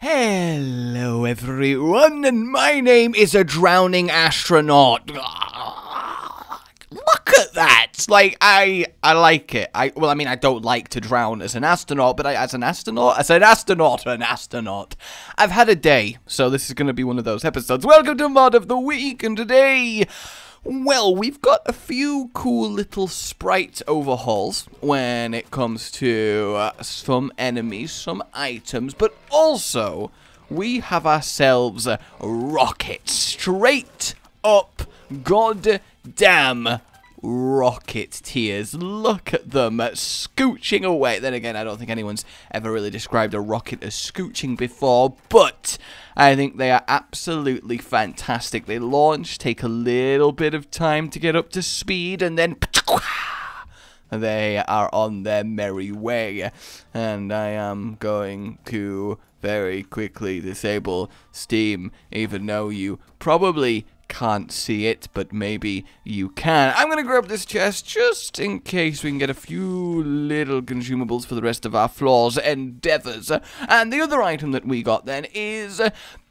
Hello everyone, and my name is a drowning astronaut. Look at that! Like, I like it. I don't like to drown as an astronaut, but as an astronaut. I've had a day, so this is going to be one of those episodes. Welcome to Mod of the Week, and today, well, we've got a few cool little sprite overhauls when it comes to some enemies, some items, but also we have ourselves rockets. Straight up goddamn rocket tiers. Look at them scooching away. Then again, I don't think anyone's ever really described a rocket as scooching before, but I think they are absolutely fantastic. They launch, take a little bit of time to get up to speed, and then they are on their merry way. And I am going to very quickly disable Steam, even though you probably can't see it, but maybe you can. I'm gonna grab this chest just in case we can get a few little consumables for the rest of our floor's endeavors. And the other item that we got then is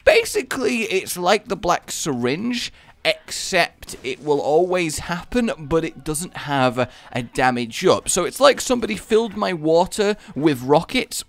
basically, it's like the black syringe, except it will always happen, but it doesn't have a damage up. So it's like somebody filled my water with rockets.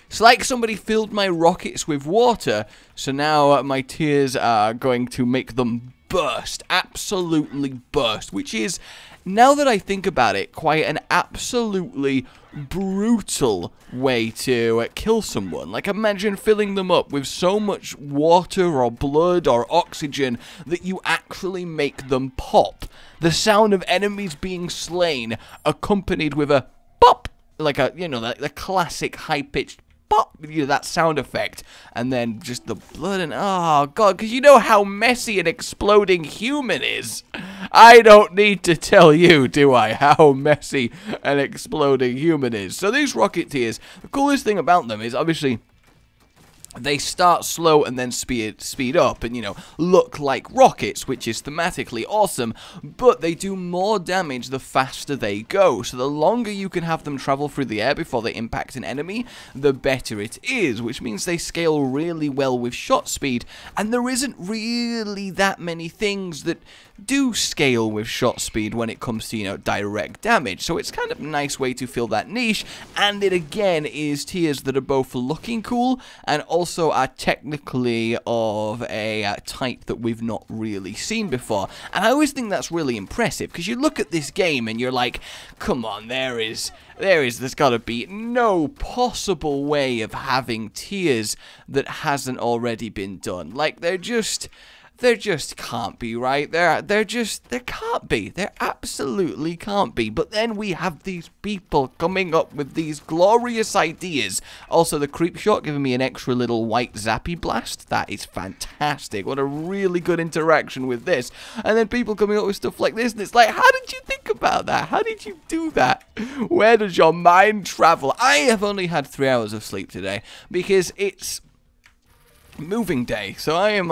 It's like somebody filled my rockets with water, so now my tears are going to make them burst, absolutely burst, which is, now that I think about it, quite an absolutely brutal way to kill someone. Like, imagine filling them up with so much water or blood or oxygen that you actually make them pop. The sound of enemies being slain accompanied with a pop, like a, you know, the classic high-pitched pop, you know, that sound effect, and then just the blood, and oh god, because you know how messy an exploding human is. I don't need to tell you, do I, how messy an exploding human is. So these rocketeers, the coolest thing about them is obviously they start slow and then speed up and, you know, look like rockets, which is thematically awesome, but they do more damage the faster they go. So the longer you can have them travel through the air before they impact an enemy, the better it is, which means they scale really well with shot speed, and there isn't really that many things that do scale with shot speed when it comes to, you know, direct damage. So it's kind of a nice way to fill that niche, and it again is tiers that are both looking cool and also are technically of a type that we've not really seen before. And I always think that's really impressive, because you look at this game and you're like, come on, there's gotta be no possible way of having tiers that hasn't already been done. Like, there just can't be, right? There can't be. There absolutely can't be. But then we have these people coming up with these glorious ideas. Also, the creep shot giving me an extra little white zappy blast. That is fantastic. What a really good interaction with this. And then people coming up with stuff like this, and it's like, how did you think about that? How did you do that? Where does your mind travel? I have only had 3 hours of sleep today because it's moving day, so I am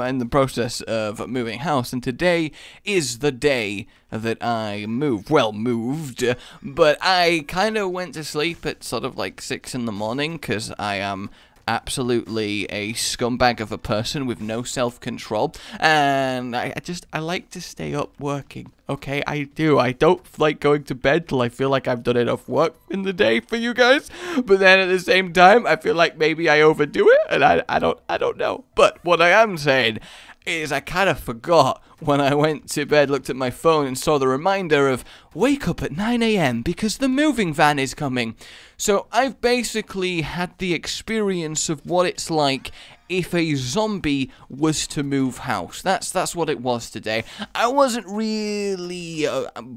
in the process of moving house, and today is the day that I moved. Well, moved, but I kind of went to sleep at sort of like 6 in the morning because I am absolutely a scumbag of a person with no self-control, and I like to stay up working. Okay, I do. I don't like going to bed till I feel like I've done enough work in the day for you guys, but then at the same time I feel like maybe I overdo it, and I don't know. But what I am saying is I kind of forgot when I went to bed, looked at my phone and saw the reminder of wake up at 9 AM because the moving van is coming. So I've basically had the experience of what it's like if a zombie was to move house. That's what it was today. I wasn't really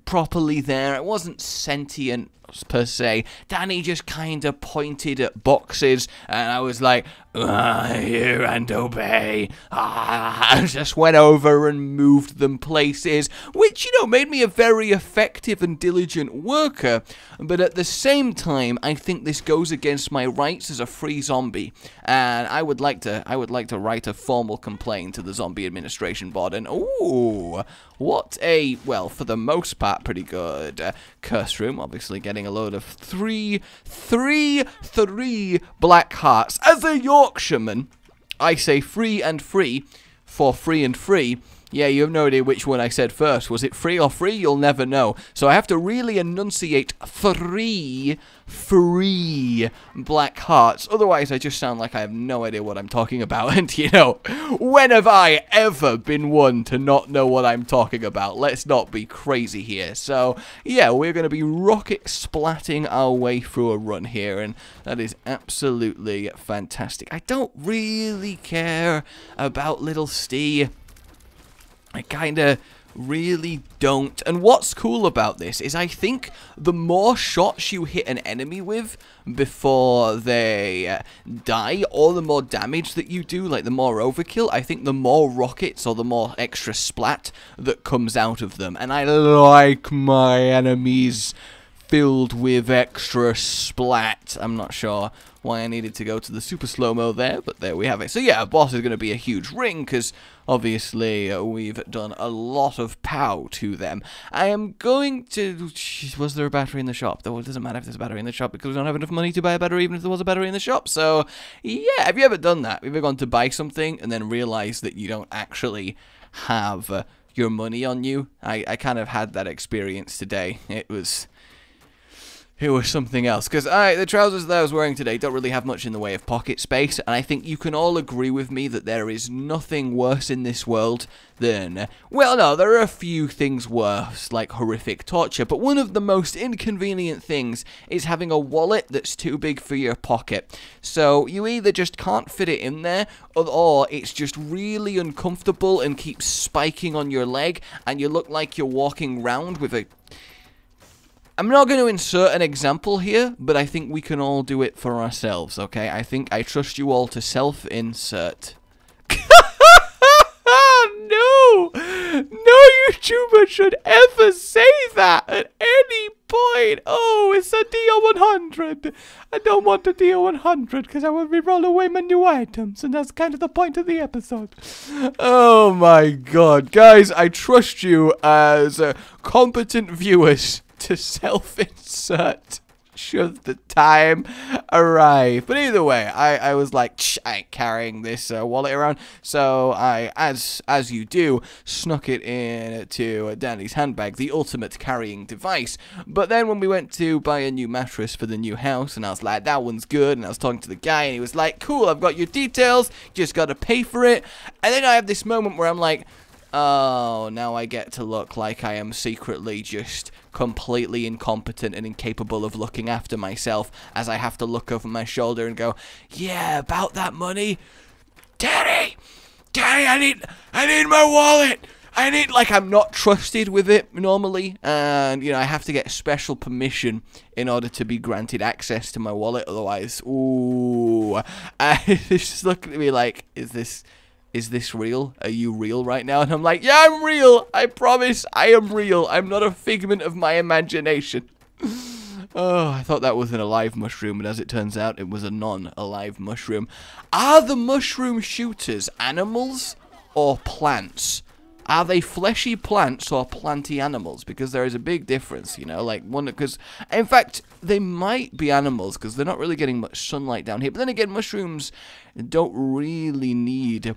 properly there. I wasn't sentient per se. Danny just kind of pointed at boxes, and I was like, hear and obey. I just went over and moved them places, which, you know, made me a very effective and diligent worker. But at the same time, I think this goes against my rights as a free zombie, and I would like to I would like to write a formal complaint to the Zombie Administration Board. And, ooh, what a, well, for the most part, pretty good curse room. Obviously getting a load of three black hearts. As a Yorkshireman, I say free and free for free and free. Yeah, you have no idea which one I said first. Was it free or free? You'll never know. So I have to really enunciate 3 free black hearts. Otherwise, I just sound like I have no idea what I'm talking about. And, you know, when have I ever been one to not know what I'm talking about? Let's not be crazy here. So, yeah, we're going to be rocket splatting our way through a run here. And that is absolutely fantastic. I don't really care about little Steve. I kind of really don't. And what's cool about this is I think the more shots you hit an enemy with before they die, or the more damage that you do, like the more overkill, I think the more rockets or the more extra splat that comes out of them. And I like my enemies filled with extra splat. I'm not sure why I needed to go to the super slow-mo there, but there we have it. So yeah, boss is going to be a huge ring, because obviously we've done a lot of pow to them. I am going to... Was there a battery in the shop? Though it doesn't matter if there's a battery in the shop, because we don't have enough money to buy a battery, even if there was a battery in the shop. So yeah, have you ever done that? Have you ever gone to buy something and then realized that you don't actually have your money on you? I kind of had that experience today. It was something else, because the trousers that I was wearing today don't really have much in the way of pocket space, and I think you can all agree with me that there is nothing worse in this world than, well, no, there are a few things worse, like horrific torture, but one of the most inconvenient things is having a wallet that's too big for your pocket. So you either just can't fit it in there, or it's just really uncomfortable and keeps spiking on your leg, and you look like you're walking around with a... I'm not going to insert an example here, but I think we can all do it for ourselves, okay? I trust you all to self-insert. No! No YouTuber should ever say that at any point. Oh, it's a DO100. I don't want a DO100 because I will re-roll away my new items, and that's kind of the point of the episode. Oh my god. Guys, I trust you as competent viewers to self-insert should the time arrive. But either way, I was like, I ain't carrying this wallet around, so I, as you do, snuck it into Danny's handbag, the ultimate carrying device. But then when we went to buy a new mattress for the new house, and I was like, that one's good, and I was talking to the guy, and he was like, cool, I've got your details, just gotta pay for it. And then I have this moment where I'm like, oh, now I get to look like I am secretly just completely incompetent and incapable of looking after myself, as I have to look over my shoulder and go, yeah, about that money, Daddy, I need my wallet. Like, I'm not trusted with it normally, and, you know, I have to get special permission in order to be granted access to my wallet, otherwise, ooh, it's just looking at me like, is this real? Are you real right now? And I'm like, yeah, I'm real. I promise I am real. I'm not a figment of my imagination. Oh, I thought that was an alive mushroom, but as it turns out, it was a non-alive mushroom. Are the mushroom shooters animals or plants? Are they fleshy plants or planty animals? Because there is a big difference, you know, like one, because, in fact, they might be animals, because they're not really getting much sunlight down here. But then again, mushrooms don't really need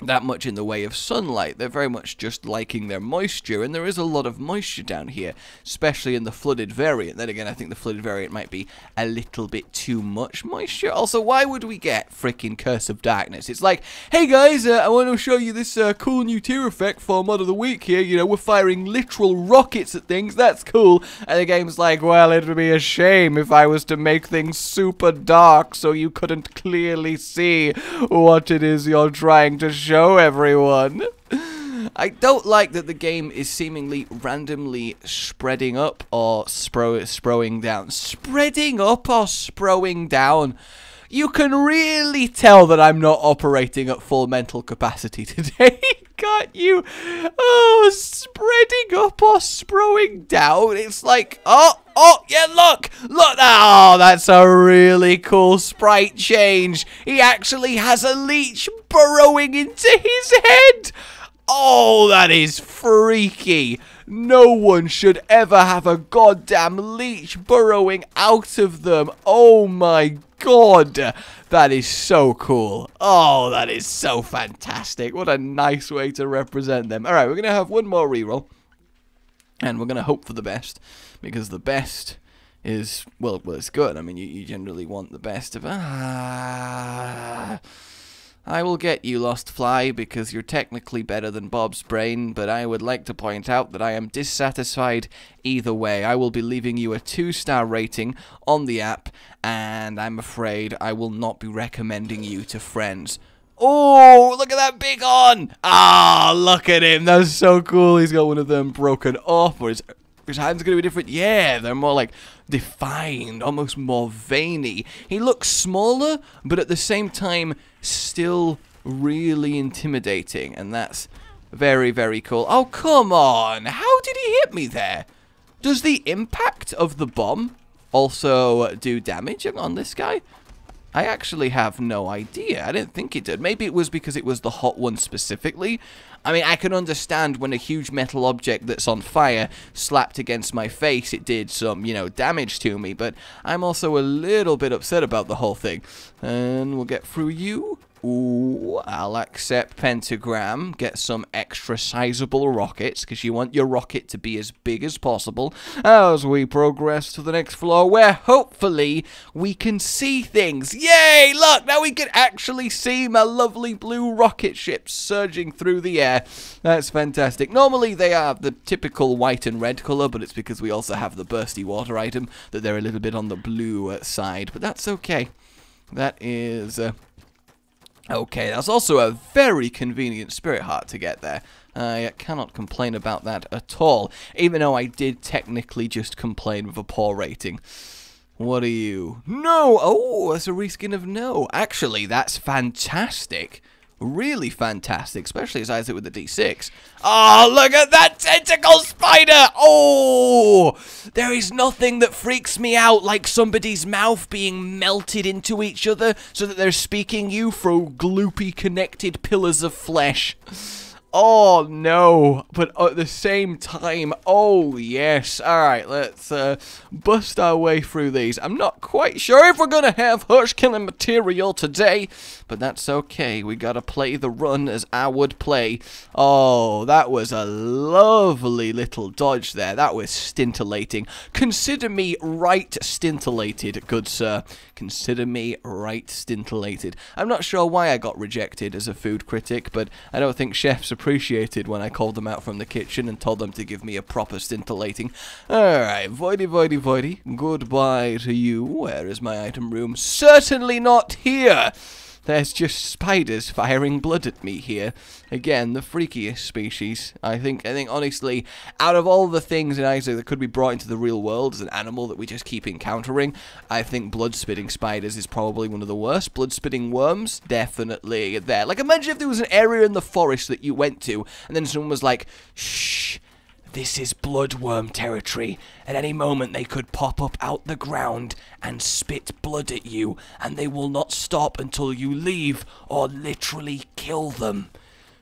that much in the way of sunlight. They're very much just liking their moisture, and there is a lot of moisture down here, especially in the flooded variant. Then again, I think the flooded variant might be a little bit too much moisture. Also, why would we get freaking Curse of Darkness? It's like, hey guys, I want to show you this cool new tier effect for Mod of the Week here. You know, we're firing literal rockets at things. That's cool. And the game's like, well, it would be a shame if I was to make things super dark so you couldn't clearly see what it is you're trying to show everyone. I don't like that the game is seemingly randomly spreading up or sprowing down. Spreading up or sprowing down? You can really tell that I'm not operating at full mental capacity today. God got you. Oh, spreading up or sprowing down. It's like, oh, yeah, look. Oh, that's a really cool sprite change. He actually has a leech burrowing into his head. Oh, that is freaky. No one should ever have a goddamn leech burrowing out of them. Oh my god. That is so cool. Oh, that is so fantastic. What a nice way to represent them. Alright, we're going to have one more reroll. And we're going to hope for the best. Because the best is, well, it's good. I mean, you generally want the best of... I will get you, Lost Fly, because you're technically better than Bob's brain, but I would like to point out that I am dissatisfied either way. I will be leaving you a 2-star rating on the app, and I'm afraid I will not be recommending you to friends. Oh, look at that big on! Ah, look at him. That's so cool. He's got one of them broken off, or his hands are going to be different. Yeah, they're more like defined, almost more veiny. He looks smaller, but at the same time, still really intimidating, and that's very, very cool. Oh, come on! How did he hit me there? Does the impact of the bomb also do damage on this guy? I actually have no idea. I didn't think it did. Maybe it was because it was the hot one specifically. I mean, I can understand when a huge metal object that's on fire slapped against my face, it did some, you know, damage to me. But I'm also a little bit upset about the whole thing. And we'll get through you. Ooh, I'll accept Pentagram. Get some extra sizable rockets, because you want your rocket to be as big as possible as we progress to the next floor, where hopefully we can see things. Yay! Look, now we can actually see my lovely blue rocket ship surging through the air. That's fantastic. Normally they are the typical white and red color, but it's because we also have the bursty water item that they're a little bit on the blue side, but that's okay. That is... okay, that's also a very convenient spirit heart to get there. I cannot complain about that at all, even though I did technically just complain with a poor rating. What are you? No! Oh, that's a reskin of no. Actually, that's fantastic. Really fantastic, especially as I did with the D6. Oh, look at that tentacle spider! Oh! There is nothing that freaks me out like somebody's mouth being melted into each other so that they're speaking you through gloopy connected pillars of flesh. Oh, no. But at the same time, oh, yes. Alright, let's bust our way through these. I'm not quite sure if we're going to have Hush killing material today, but that's okay. We got to play the run as I would play. Oh, that was a lovely little dodge there. That was scintillating. Consider me right scintillated, good sir. Consider me right scintillated. I'm not sure why I got rejected as a food critic, but I don't think chefs appreciated when I called them out from the kitchen and told them to give me a proper scintillating. Alright, voidy. Goodbye to you. Where is my item room? Certainly not here! There's just spiders firing blood at me here. Again, the freakiest species. I think honestly, out of all the things in Isaac that could be brought into the real world as an animal that we just keep encountering, I think blood-spitting spiders is probably one of the worst. Blood-spitting worms, definitely there. Like, imagine if there was an area in the forest that you went to, and then someone was like, shh, this is bloodworm territory. At any moment they could pop up out the ground and spit blood at you, and they will not stop until you leave or literally kill them.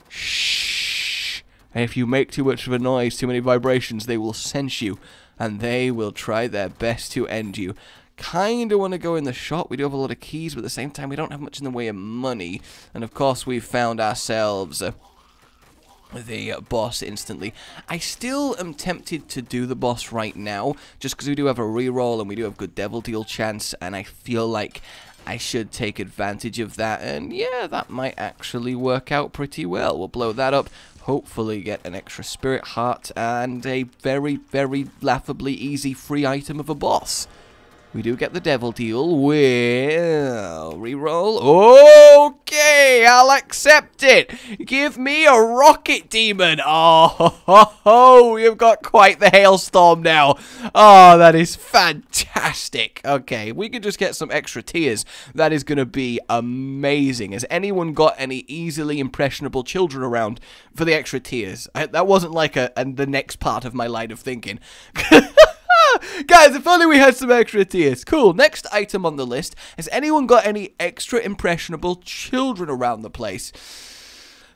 Shh. And if you make too much of a noise, too many vibrations, they will sense you, and they will try their best to end you. Kinda want to go in the shop. We do have a lot of keys, but at the same time we don't have much in the way of money. And of course we've found ourselves... the boss instantly. I still am tempted to do the boss right now, just because we do have a reroll and we do have good devil deal chance, and I feel like I should take advantage of that, and yeah, that might actually work out pretty well. We'll blow that up, hopefully get an extra spirit heart, and a very, very laughably easy free item of a boss. We do get the devil deal. Well, reroll. Okay! Okay, I'll accept it. Give me a rocket demon. Oh, you've got quite the hailstorm now. Oh, that is fantastic. Okay, we could just get some extra tears. That is going to be amazing. Has anyone got any easily impressionable children around for the extra tears? That wasn't like the next part of my line of thinking. Guys, if only we had some extra tears. Cool. Next item on the list. Has anyone got any extra impressionable children around the place?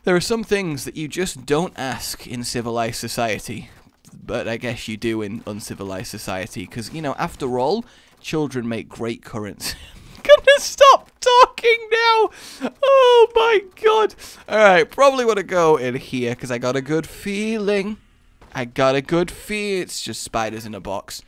There are some things that you just don't ask in civilized society. But I guess you do in uncivilized society. Because, you know, after all, children make great currents. I'm gonna stop talking now. Oh my god. Alright, probably want to go in here because I got a good feeling. It's just spiders in a box.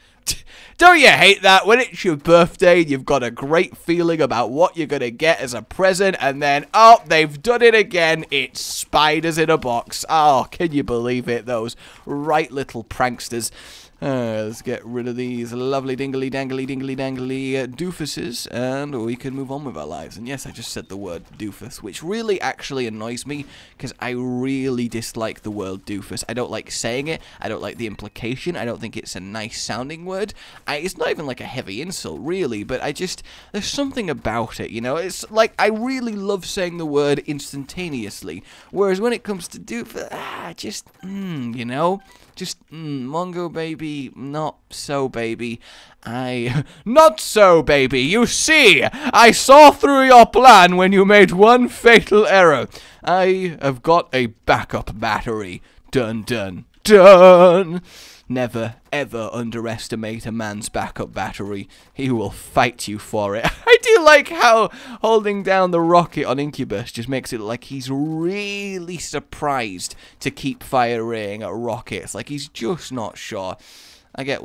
Don't you hate that? When it's your birthday, you've got a great feeling about what you're going to get as a present, and then, oh, they've done it again. It's spiders in a box. Oh, can you believe it? Those right little pranksters. Let's get rid of these lovely dingly dangly doofuses, and we can move on with our lives. And yes, I just said the word doofus, which really actually annoys me, because I really dislike the word doofus. I don't like saying it. I don't like the implication. I don't think it's a nice sounding word. It's not even like a heavy insult, really, but there's something about it, you know? It's like, I really love saying the word instantaneously, whereas when it comes to doofus, you know? Mongo baby, not so baby. Not so baby, you see, I saw through your plan when you made one fatal error. I have got a backup battery. Dun dun dun. Never, ever underestimate a man's backup battery. He will fight you for it. I do like how holding down the rocket on Incubus just makes it look like he's really surprised to keep firing at rockets. Like he's just not sure. I guess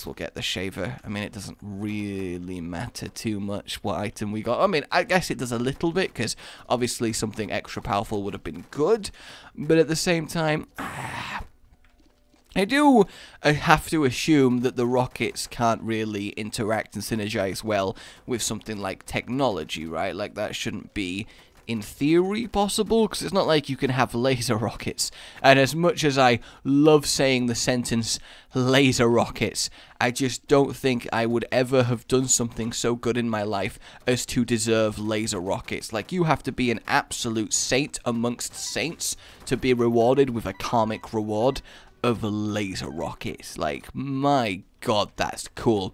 we'll get the shaver. I mean, it doesn't really matter too much what item we got. I mean, I guess it does a little bit, because obviously something extra powerful would have been good. But at the same time, I do have to assume that the rockets can't really interact and synergize well with something like technology, right? Like, that shouldn't be, in theory, possible, because it's not like you can have laser rockets. And as much as I love saying the sentence laser rockets, I just don't think I would ever have done something so good in my life as to deserve laser rockets. Like, you have to be an absolute saint amongst saints to be rewarded with a karmic reward of laser rockets. Like, my god, that's cool.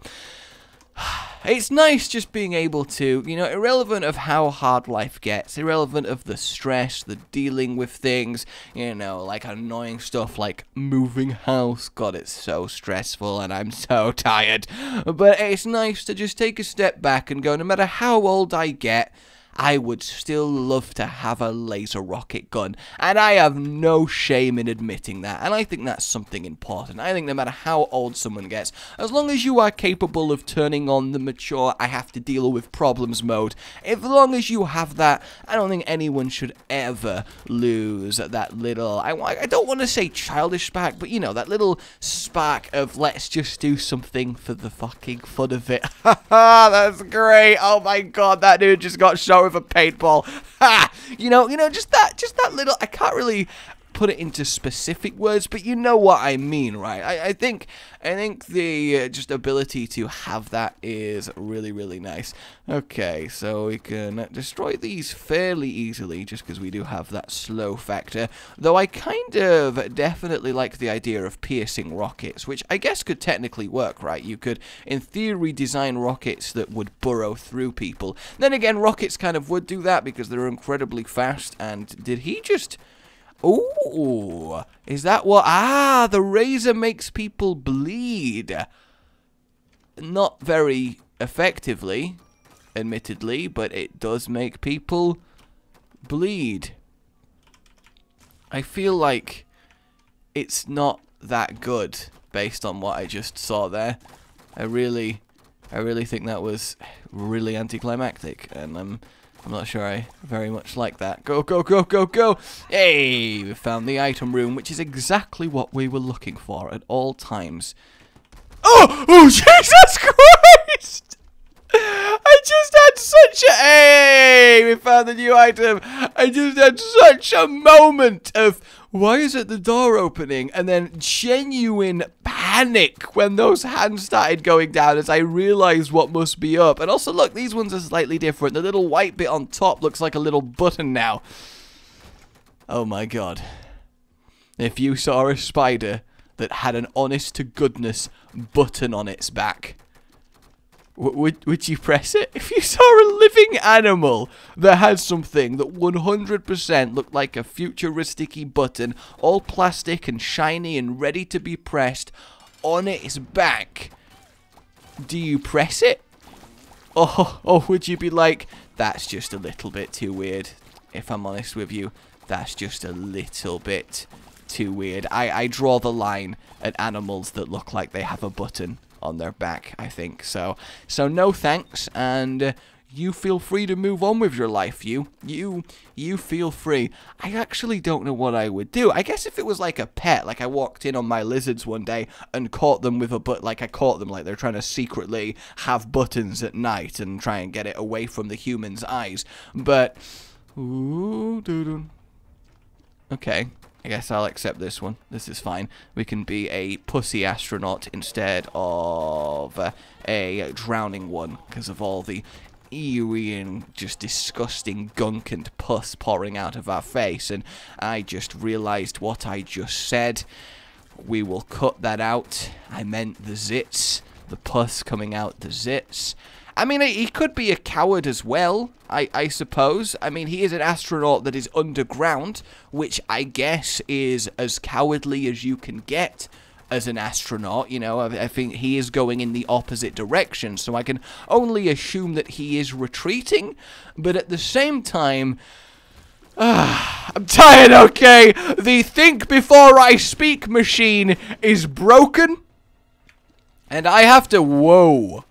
It's nice just being able to, you know, irrelevant of how hard life gets, irrelevant of the stress, the dealing with things, you know, like annoying stuff like moving house. God, it's so stressful and I'm so tired. But it's nice to just take a step back and go, no matter how old I get, I would still love to have a laser rocket gun, and I have no shame in admitting that, and I think that's something important. I think no matter how old someone gets, as long as you are capable of turning on the mature, I have to deal with problems mode, as long as you have that, I don't think anyone should ever lose that little, I don't want to say childish spark, but you know, that little spark of let's just do something for the fucking fun of it. Haha, that's great. Oh my god, that dude just got shot with a paintball. Ha! You know, just that little, I can't really put it into specific words, but you know what I mean, right? I think the just ability to have that is really, really nice. Okay, so we can destroy these fairly easily, just because we do have that slow factor. Though I kind of definitely like the idea of piercing rockets, which I guess could technically work, right? You could, in theory, design rockets that would burrow through people. Then again, rockets kind of would do that because they're incredibly fast. And did he just... Ooh, is that what... Ah, the razor makes people bleed. Not very effectively, admittedly, but it does make people bleed. I feel like it's not that good based on what I just saw there. I really think that was really anticlimactic, and I'm not sure I very much like that. Go, go, go, go, go! Hey, we found the item room, which is exactly what we were looking for at all times. Oh, Jesus Christ! I just had had such a... Hey, we found a new item. I just had such a moment of... Why isn't the door opening? And then genuine panic when those hands started going down as I realized what must be up. And also, look, these ones are slightly different. The little white bit on top looks like a little button now. Oh my god. If you saw a spider that had an honest-to-goodness button on its back, would you press it? If you saw a living animal that had something that 100% looked like a futuristic-y button, all plastic and shiny and ready to be pressed on its back, do you press it? Or would you be like, that's just a little bit too weird, if I'm honest with you. That's just a little bit too weird. I draw the line at animals that look like they have a button on their back, I think. So no thanks, and you feel free to move on with your life. You feel free. I actually don't know what I would do. I guess if it was like a pet, like I walked in on my lizards one day and caught them with a like I caught them like they're trying to secretly have buttons at night and try and get it away from the human's eyes. But okay, I guess I'll accept this one. This is fine. We can be a pussy astronaut instead of a drowning one because of all the eerie and just disgusting gunk and pus pouring out of our face. And I just realized what I just said. We will cut that out. I meant the zits. The pus coming out the zits. I mean, he could be a coward as well, I suppose. I mean, he is an astronaut that is underground, which I guess is as cowardly as you can get as an astronaut. You know, I think he is going in the opposite direction, so I can only assume that he is retreating. But at the same time... I'm tired, okay? The think before I speak machine is broken. And I have to... Whoa.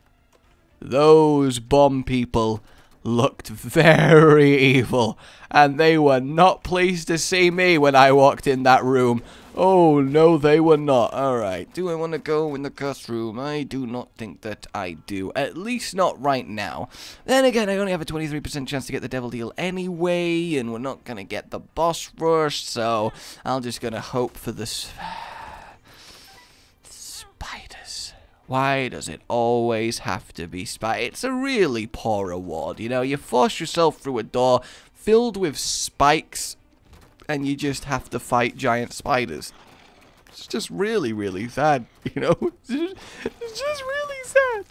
Those bomb people looked very evil, and they were not pleased to see me when I walked in that room. Oh, no, they were not. Alright, do I want to go in the classroom? I do not think that I do. At least not right now. Then again, I only have a 23% chance to get the devil deal anyway, and we're not going to get the boss rush, so I'm just going to hope for this... Why does it always have to be spiders? It's a really poor reward, you know? You force yourself through a door filled with spikes, and you just have to fight giant spiders. It's just really, really sad, you know? It's just really sad.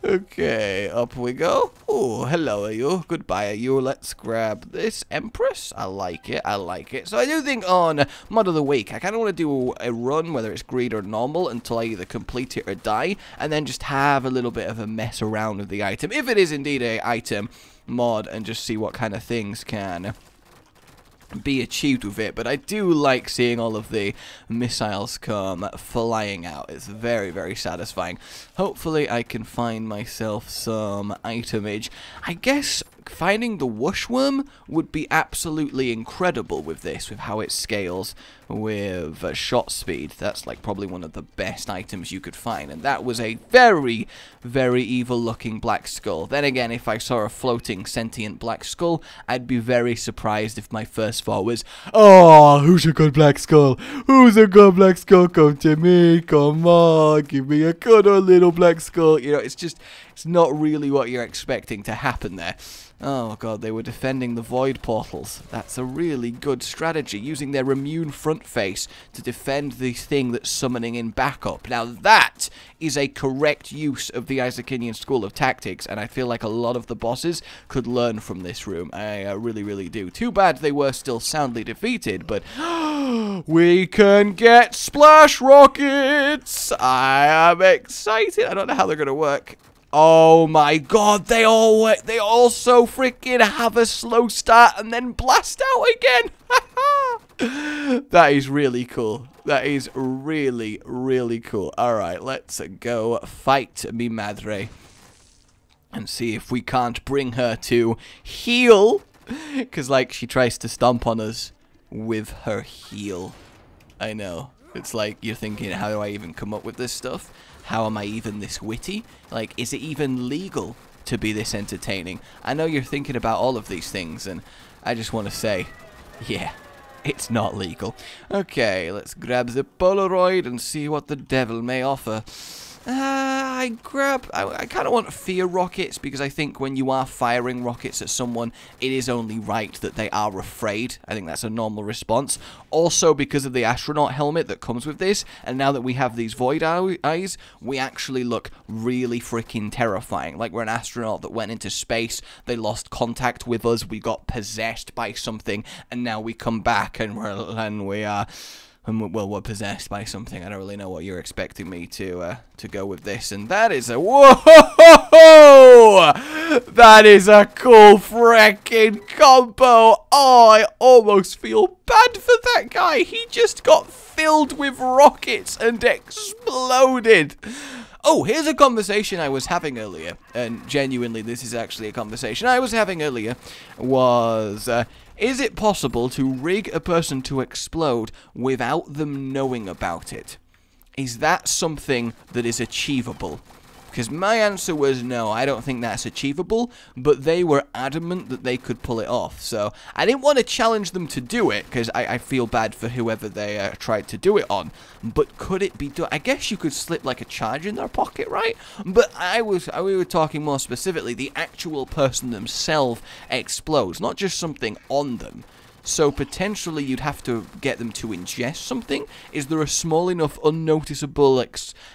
Okay, up we go. Oh, hello, are you? Goodbye, are you? Let's grab this Empress. I like it, I like it. So I do think on Mod of the Week, I kind of want to do a run, whether it's greed or normal, until I either complete it or die, and then just have a little bit of a mess around with the item, if it is indeed a item mod, and just see what kind of things can be achieved with it. But I do like seeing all of the missiles come flying out. It's very, very satisfying. Hopefully I can find myself some itemage. I guess finding the washworm would be absolutely incredible with this, with how it scales with shot speed. That's like probably one of the best items you could find, and that was a very, very evil looking black skull. Then again, if I saw a floating sentient black skull, I'd be very surprised if my first thought was, oh, who's a good black skull? Who's a good black skull? Come to me, come on, give me a good old little black skull. You know, it's not really what you're expecting to happen there. Oh god, they were defending the void portals. That's a really good strategy, using their immune front face to defend the thing that's summoning in backup. Now that is a correct use of the Isaacinian School of Tactics, and I feel like a lot of the bosses could learn from this room. I really, really do. Too bad they were still soundly defeated, but we can get splash rockets! I am excited. I don't know how they're going to work. Oh my god, they also freaking have a slow start and then blast out again. That is really cool. That is really, really cool. Alright, let's go fight mi madre and see if we can't bring her to heel. Because, like, she tries to stomp on us with her heel. I know. It's like you're thinking, how do I even come up with this stuff? How am I even this witty? Like, is it even legal to be this entertaining. I know you're thinking about all of these things, and I just want to say, yeah, it's not legal. Okay, let's grab the Polaroid and see what the devil may offer. I kind of want fear rockets, because I think when you are firing rockets at someone, it is only right that they are afraid. I think that's a normal response. Also, because of the astronaut helmet that comes with this, and now that we have these void eyes, we actually look really freaking terrifying. Like we're an astronaut that went into space, they lost contact with us, we got possessed by something, and now we come back and we're possessed by something. I don't really know what you're expecting me to go with this, and that is a whoa! That is a cool freaking combo. Oh, I almost feel bad for that guy. He just got filled with rockets and exploded. Oh, here's a conversation I was having earlier, and genuinely, this is actually a conversation I was having earlier, was, is it possible to rig a person to explode without them knowing about it? Is that something that is achievable? Because my answer was no, I don't think that's achievable, but they were adamant that they could pull it off. So I didn't want to challenge them to do it, because I feel bad for whoever they tried to do it on. But could it be done? I guess you could slip like a charge in their pocket, right? But we were talking more specifically, the actual person themselves explodes, not just something on them. So potentially you'd have to get them to ingest something. Is there a small enough unnoticeable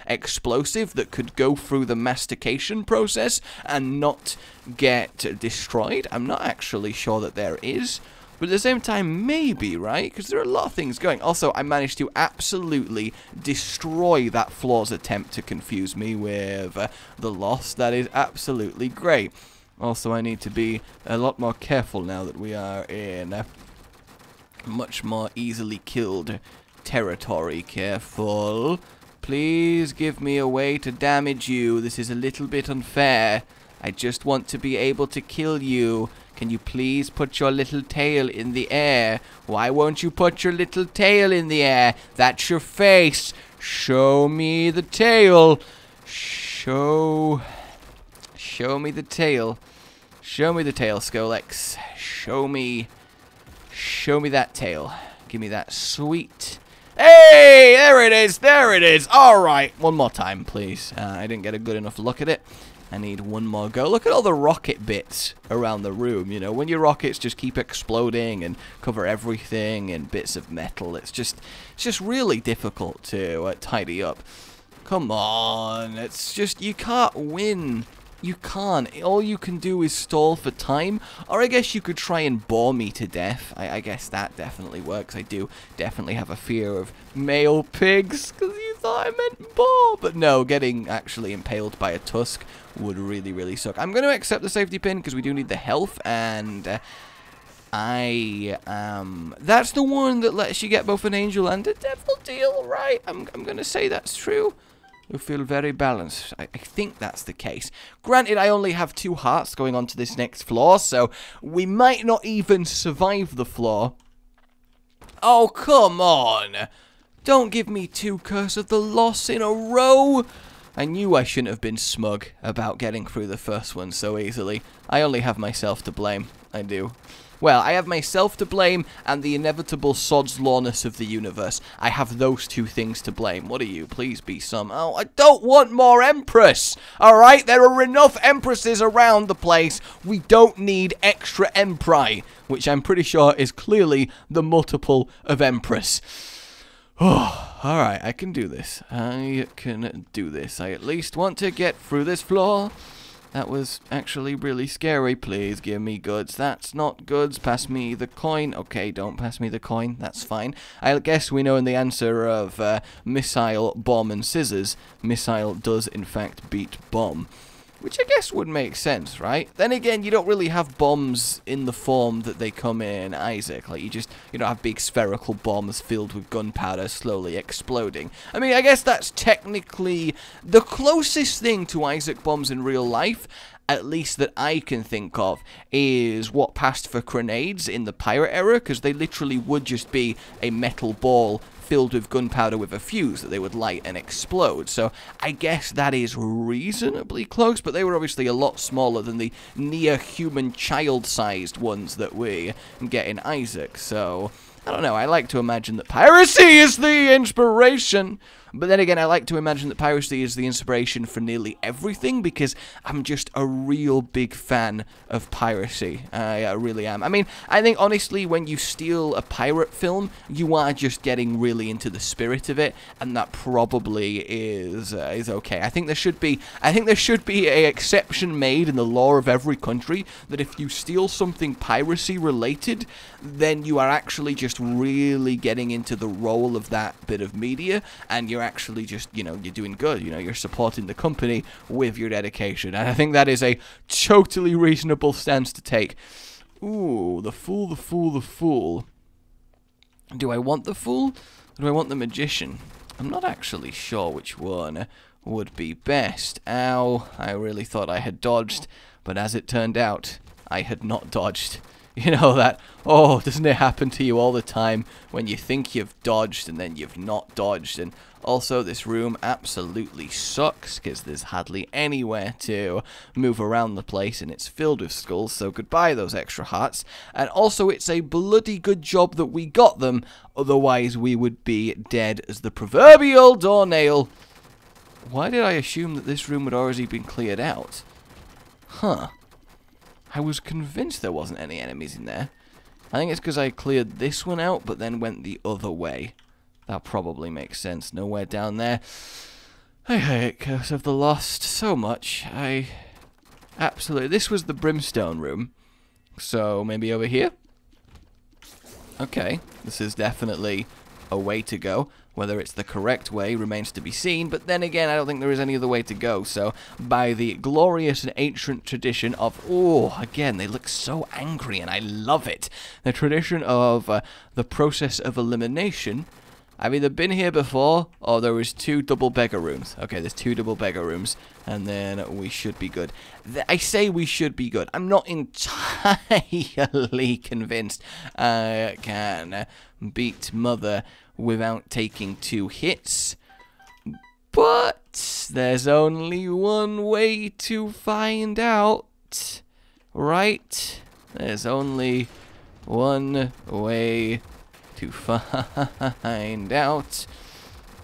explosive that could go through the mastication process and not get destroyed? I'm not actually sure that there is. But at the same time, maybe, right? Because there are a lot of things going. Also, I managed to absolutely destroy that floor's attempt to confuse me with the loss. That is absolutely great. Also, I need to be a lot more careful now that we are in much more easily killed territory. Careful. Please give me a way to damage you. This is a little bit unfair. I just want to be able to kill you. Can you please put your little tail in the air? Why won't you put your little tail in the air? That's your face. Show me the tail. Show me the tail. Show me the tail, Skolex. Show me that tail. Give me that sweet. Hey, there it is. There it is. All right. One more time, please. I didn't get a good enough look at it. I need one more go. Look at all the rocket bits around the room. You know, when your rockets just keep exploding and cover everything in bits of metal, it's just really difficult to tidy up. Come on. It's just, you can't win. You can't. All you can do is stall for time. Or I guess you could try and bore me to death. I guess that definitely works. I do definitely have a fear of male pigs, because you thought I meant bore. But no, getting actually impaled by a tusk would really, really suck. I'm going to accept the safety pin, because we do need the health, and that's the one that lets you get both an angel and a devil deal, right? I'm going to say that's true. You feel very balanced. I think that's the case. Granted, I only have 2 hearts going on to this next floor, so we might not even survive the floor. Oh, come on. Don't give me 2 Curse of the Loss in a row. I knew I shouldn't have been smug about getting through the first one so easily. I only have myself to blame. I do. Well, I have myself to blame and the inevitable sod's lawness of the universe. I have those 2 things to blame. What are you? Please be some. Oh, I don't want more Empress. Alright, there are enough Empresses around the place. We don't need extra Empri, which I'm pretty sure is clearly the multiple of Empress. Oh, alright, I can do this. I can do this. I at least want to get through this floor. That was actually really scary. Please give me goods. That's not goods. Pass me the coin. Okay, don't pass me the coin. That's fine. I guess we know in the answer of missile, bomb, and scissors, missile does in fact beat bomb. Which I guess would make sense, right? Then again, you don't really have bombs in the form that they come in Isaac. Like, you don't have big spherical bombs filled with gunpowder slowly exploding. I mean, I guess that's technically the closest thing to Isaac bombs in real life, at least that I can think of, is what passed for grenades in the pirate era, because they literally would just be a metal ball filled with gunpowder with a fuse that they would light and explode. So I guess that is reasonably close, but they were obviously a lot smaller than the near-human child-sized ones that we get in Isaac. So I don't know, I like to imagine that piracy is the inspiration. But then again, I like to imagine that piracy is the inspiration for nearly everything, because I'm just a real big fan of piracy. I really am. I mean, I think, honestly, when you steal a pirate film, you are just getting really into the spirit of it, and that probably is okay. I think there should be an exception made in the law of every country that if you steal something piracy-related, then you are actually just really getting into the role of that bit of media, and you're actually just, you know, you're doing good, you know, you're supporting the company with your dedication, and I think that is a totally reasonable stance to take. Ooh, the fool, the fool, the fool. Do I want the fool, or do I want the magician? I'm not actually sure which one would be best. Ow, I really thought I had dodged, but as it turned out, I had not dodged. You know that, oh, doesn't it happen to you all the time when you think you've dodged and then you've not dodged? And also, this room absolutely sucks because there's hardly anywhere to move around the place, and it's filled with skulls, so goodbye those extra hearts. And also, it's a bloody good job that we got them, otherwise we would be dead as the proverbial doornail. Why did I assume that this room had already been cleared out? Huh. I was convinced there wasn't any enemies in there. I think it's because I cleared this one out, but then went the other way. That probably makes sense. Nowhere down there. I hate Curse of the Lost so much. Absolutely. This was the brimstone room. So, maybe over here? Okay. This is definitely a way to go. Whether it's the correct way remains to be seen, but then again, I don't think there is any other way to go. So, by the glorious and ancient tradition of, oh, again, they look so angry, and I love it. The tradition of the process of elimination. I've either been here before, or there was 2 double beggar rooms. Okay, there's 2 double beggar rooms, and then we should be good. I say we should be good. I'm not entirely convinced I can beat Mother without taking 2 hits, but there's only one way to find out, right? There's only one way to find out.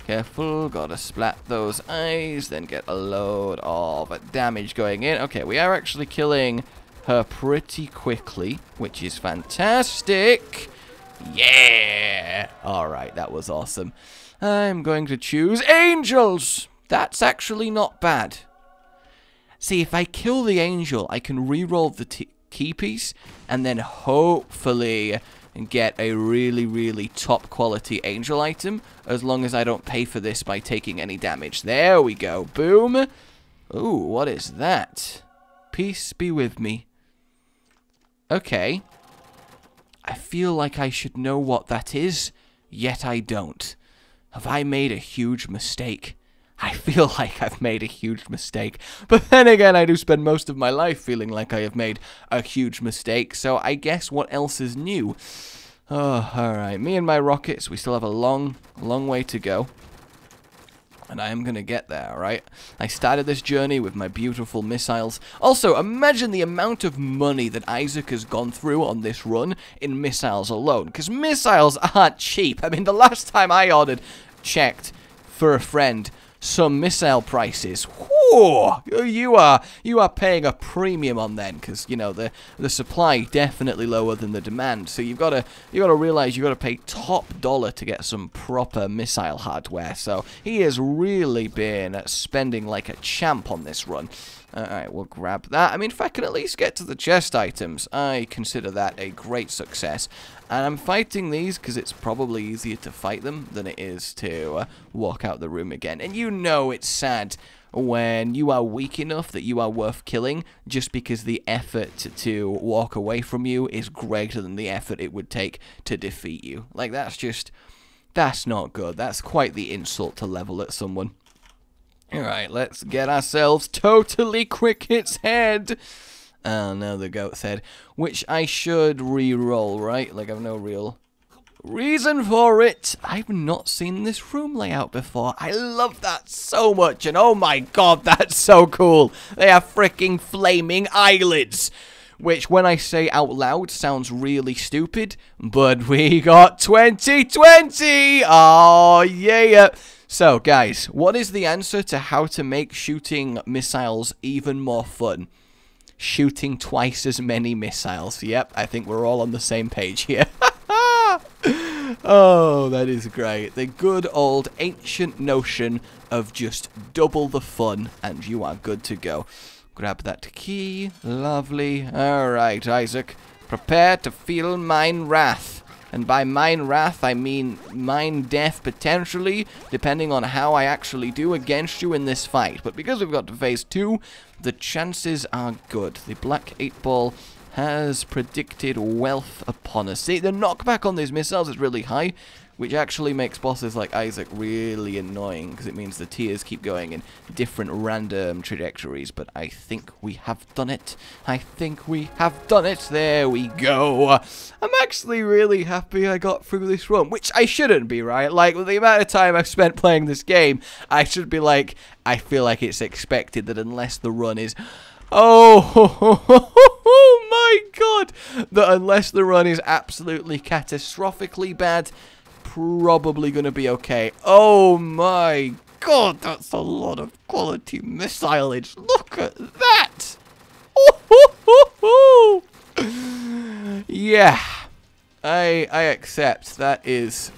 Careful, gotta splat those eyes, then get a load of damage going in. Okay, we are actually killing her pretty quickly, which is fantastic. Yeah! Alright, that was awesome. I'm going to choose angels! That's actually not bad. See, if I kill the angel, I can reroll the key piece, and then hopefully get a really, really top quality angel item, as long as I don't pay for this by taking any damage. There we go. Boom! Ooh, what is that? Peace be with me. Okay. I feel like I should know what that is, yet I don't. Have I made a huge mistake? I feel like I've made a huge mistake. But then again, I do spend most of my life feeling like I have made a huge mistake, so I guess what else is new? Oh, alright. Me and my rockets, we still have a long, long way to go. And I am going to get there, alright? I started this journey with my beautiful missiles. Also, imagine the amount of money that Isaac has gone through on this run in missiles alone. Because missiles aren't cheap. I mean, the last time I checked for a friend, some missile prices. Whew, you are paying a premium on them, because you know the supply definitely lower than the demand. So you gotta realize you gotta pay top dollar to get some proper missile hardware. So he has really been spending like a champ on this run. Alright, we'll grab that. I mean, if I can at least get to the chest items, I consider that a great success. And I'm fighting these because it's probably easier to fight them than it is to walk out the room again. And you know it's sad when you are weak enough that you are worth killing just because the effort to walk away from you is greater than the effort it would take to defeat you. Like, that's not good. That's quite the insult to level at someone. Alright, let's get ourselves totally Cricket's head. Oh no, the goat's head. Which I should re-roll, right? Like, I've no real Reason for it, I've not seen this room layout before. I love that so much, and oh my god, that's so cool. They have freaking flaming eyelids, which when I say out loud sounds really stupid, but we got 2020! Oh yeah! So guys, what is the answer to how to make shooting missiles even more fun? Shooting twice as many missiles. Yep, I think we're all on the same page here. Oh, that is great. The good old ancient notion of just double the fun and you are good to go. Grab that key. Lovely. Alright, Isaac. Prepare to feel mine wrath. And by mine wrath, I mean mine death potentially, depending on how I actually do against you in this fight. But because we've got to phase 2, the chances are good. The black 8-ball has predicted wealth upon us. See, the knockback on these missiles is really high, which actually makes bosses like Isaac really annoying, because it means the tiers keep going in different random trajectories. But I think we have done it. I think we have done it. There we go. I'm actually really happy I got through this run, which I shouldn't be, right? Like, with the amount of time I've spent playing this game, I should be like, I feel like it's expected that unless the run is... Oh my god! That unless the run is absolutely catastrophically bad, probably going to be okay. Oh my god, that's a lot of quality missileage. Look at that! Yeah, I accept. That is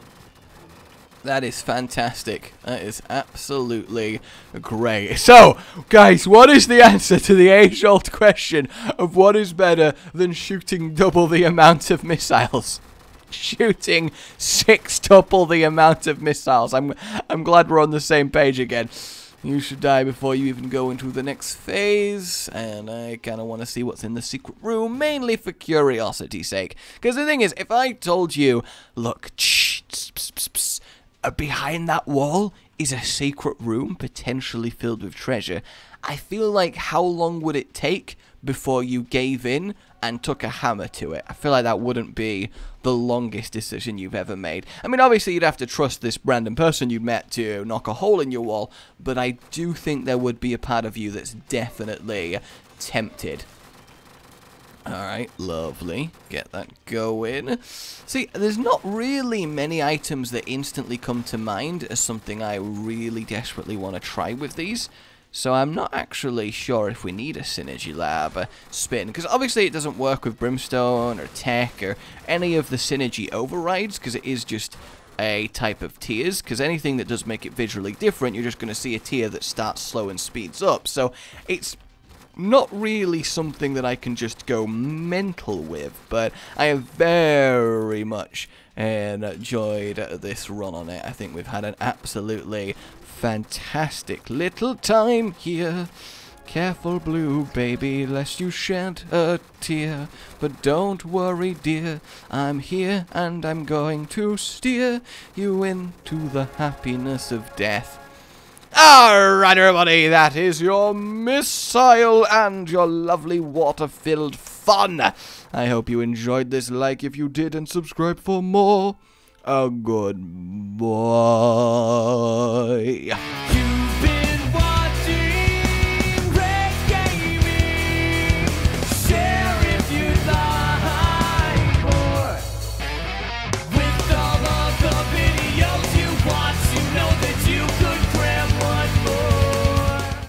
fantastic. That is absolutely great. So, guys, what is the answer to the age-old question of what is better than shooting double the amount of missiles? Shooting 6-tuple the amount of missiles. I'm glad we're on the same page again. You should die before you even go into the next phase, and I kind of want to see what's in the secret room, mainly for curiosity's sake. Because the thing is, if I told you, look, behind that wall is a secret room potentially filled with treasure, I feel like how long would it take before you gave in and took a hammer to it? I feel like that wouldn't be the longest decision you've ever made. I mean, obviously you'd have to trust this random person you met to knock a hole in your wall, but I do think there would be a part of you that's definitely tempted. Alright, lovely. Get that going. See, there's not really many items that instantly come to mind as something I really desperately want to try with these. So I'm not actually sure if we need a Synergy Lab spin, because obviously it doesn't work with Brimstone or Tech or any of the Synergy overrides, because it is just a type of tiers, because anything that does make it visually different, you're just going to see a tier that starts slow and speeds up. So it's not really something that I can just go mental with, but I have very much enjoyed this run on it. I think we've had an absolutely fantastic little time here. Careful, blue baby, lest you shed a tear. But don't worry, dear, I'm here and I'm going to steer you into the happiness of death. Alright, everybody, that is your missile and your lovely water-filled fun. I hope you enjoyed this. Like if you did, and subscribe for more. A good boy.